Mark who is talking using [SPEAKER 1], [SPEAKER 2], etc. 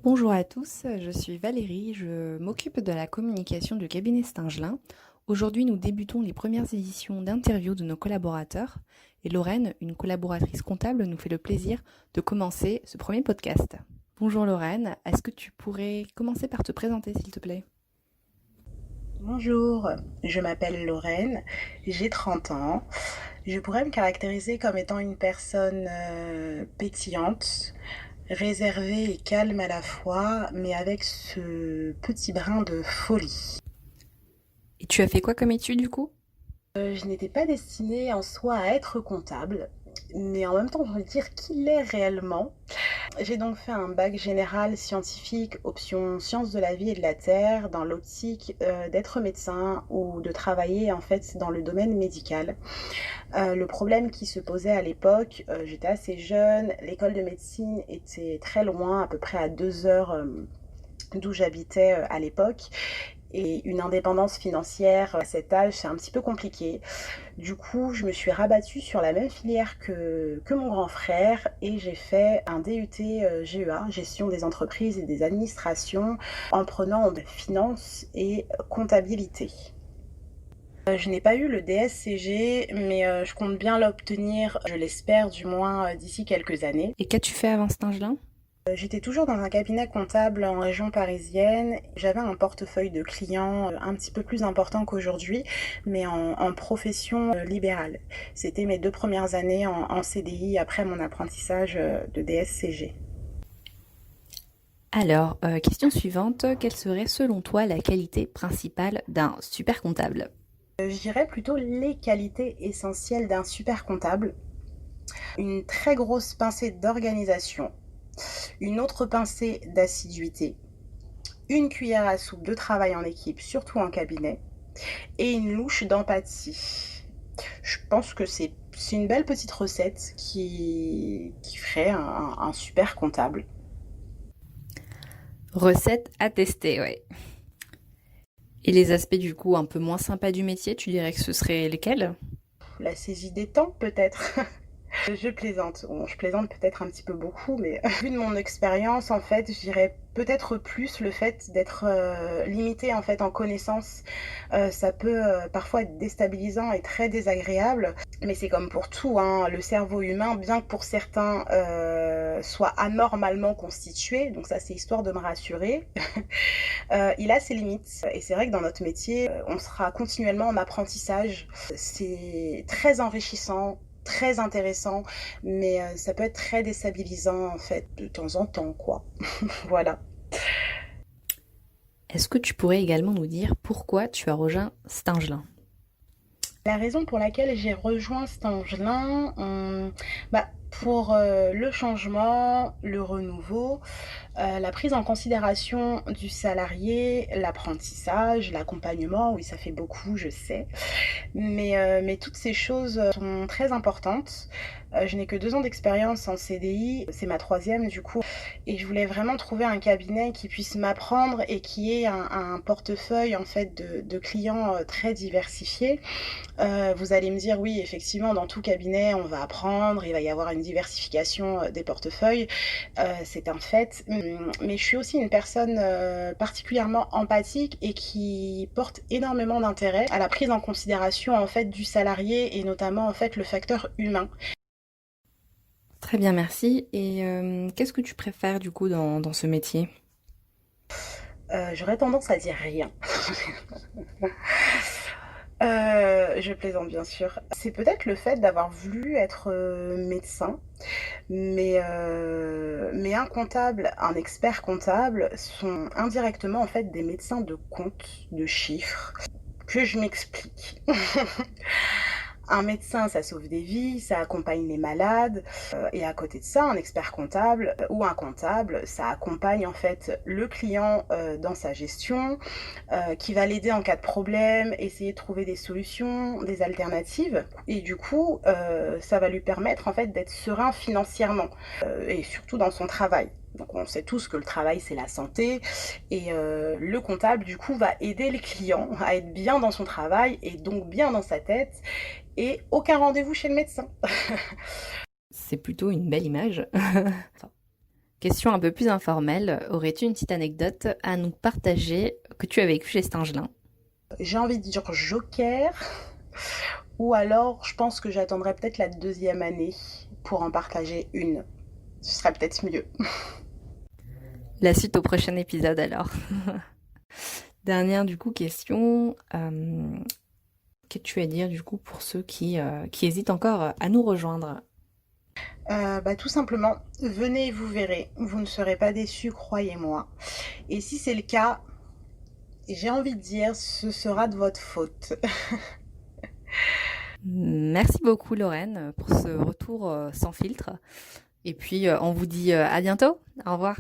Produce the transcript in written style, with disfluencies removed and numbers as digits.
[SPEAKER 1] Bonjour à tous, je suis Valérie, je m'occupe de la communication du cabinet Stingelin. Aujourd'hui, nous débutons les premières éditions d'interviews de nos collaborateurs et Lorraine, une collaboratrice comptable, nous fait le plaisir de commencer ce premier podcast. Bonjour Lorraine, est-ce que tu pourrais commencer par te présenter s'il te plaît?
[SPEAKER 2] Bonjour, je m'appelle Lorraine, j'ai 30 ans. Je pourrais me caractériser comme étant une personne pétillante, réservée et calme à la fois, mais avec ce petit brin de folie.
[SPEAKER 1] Et tu as fait quoi comme étude du coup?
[SPEAKER 2] Je n'étais pas destinée en soi à être comptable, mais en même temps, je veux dire qui l'est réellement. J'ai donc fait un bac général scientifique, option sciences de la vie et de la terre, dans l'optique d'être médecin ou de travailler en fait dans le domaine médical. Le problème qui se posait à l'époque, j'étais assez jeune, l'école de médecine était très loin, à peu près à 2 heures d'où j'habitais à l'époque. Et une indépendance financière à cet âge, c'est un petit peu compliqué. Du coup, je me suis rabattue sur la même filière que mon grand frère et j'ai fait un DUT GEA, gestion des entreprises et des administrations, en prenant en finance et comptabilité. Je n'ai pas eu le DSCG, mais je compte bien l'obtenir, je l'espère du moins d'ici quelques années.
[SPEAKER 1] Et qu'as-tu fait avant Stingelin?
[SPEAKER 2] J'étais toujours dans un cabinet comptable en région parisienne. J'avais un portefeuille de clients un petit peu plus important qu'aujourd'hui, mais en profession libérale. C'était mes 2 premières années en CDI après mon apprentissage de DSCG.
[SPEAKER 1] Alors, question suivante, quelle serait selon toi la qualité principale d'un super comptable?
[SPEAKER 2] Je dirais plutôt les qualités essentielles d'un super comptable. Une très grosse pincée d'organisation, une autre pincée d'assiduité, une cuillère à soupe de travail en équipe, surtout en cabinet, et une louche d'empathie. Je pense que c'est une belle petite recette qui ferait un super comptable.
[SPEAKER 1] Recette à tester, ouais. Et les aspects du coup un peu moins sympas du métier, tu dirais que ce serait lesquels?
[SPEAKER 2] La saisie des temps, peut-être. Je plaisante. Bon, je plaisante peut-être un petit peu beaucoup, mais vu de mon expérience, en fait, je dirais peut-être plus le fait d'être limité en fait en connaissances. Ça peut parfois être déstabilisant et très désagréable, mais c'est comme pour tout, hein, le cerveau humain, bien que pour certains soit anormalement constitué, donc ça c'est histoire de me rassurer, il a ses limites. Et c'est vrai que dans notre métier, on sera continuellement en apprentissage. C'est très enrichissant, très intéressant, mais ça peut être très déstabilisant en fait de temps en temps, quoi. Voilà.
[SPEAKER 1] Est-ce que tu pourrais également nous dire pourquoi tu as rejoint Stingelin?
[SPEAKER 2] La raison pour laquelle j'ai rejoint Stangelin, bah, pour le changement, le renouveau, la prise en considération du salarié, l'apprentissage, l'accompagnement, oui, ça fait beaucoup, je sais. Mais toutes ces choses sont très importantes. Je n'ai que 2 ans d'expérience en CDI, c'est ma troisième du coup, et je voulais vraiment trouver un cabinet qui puisse m'apprendre et qui ait un portefeuille en fait de clients très diversifiés. Vous allez me dire oui, effectivement, dans tout cabinet, on va apprendre, il va y avoir une diversification des portefeuilles, c'est un fait. Mais je suis aussi une personne particulièrement empathique et qui porte énormément d'intérêt à la prise en considération en fait du salarié et notamment en fait le facteur humain.
[SPEAKER 1] Très bien, merci. Et qu'est-ce que tu préfères du coup dans ce métier?
[SPEAKER 2] J'aurais tendance à dire rien. Je plaisante bien sûr. C'est peut-être le fait d'avoir voulu être médecin. Mais un comptable, un expert comptable sont indirectement en fait des médecins de compte, de chiffres. Que je m'explique. Un médecin, ça sauve des vies, ça accompagne les malades, et à côté de ça, un expert comptable ou un comptable, ça accompagne en fait le client dans sa gestion, qui va l'aider en cas de problème, essayer de trouver des solutions, des alternatives, et du coup, ça va lui permettre en fait d'être serein financièrement, et surtout dans son travail. Donc on sait tous que le travail c'est la santé et le comptable du coup va aider les clients à être bien dans son travail et donc bien dans sa tête et aucun rendez-vous chez le médecin.
[SPEAKER 1] C'est plutôt une belle image. Question un peu plus informelle, aurais-tu une petite anecdote à nous partager que tu as vécue chez Stingelin?
[SPEAKER 2] J'ai envie de dire joker, ou alors je pense que j'attendrai peut-être la deuxième année pour en partager une. Ce serait peut-être mieux.
[SPEAKER 1] La suite au prochain épisode alors. Dernière du coup question, qu'as-tu à dire du coup pour ceux qui hésitent encore à nous rejoindre?
[SPEAKER 2] Tout simplement, venez et vous verrez, vous ne serez pas déçus, croyez-moi. Et si c'est le cas, j'ai envie de dire, ce sera de votre faute.
[SPEAKER 1] Merci beaucoup Lorraine pour ce retour sans filtre. Et puis on vous dit à bientôt. Au revoir.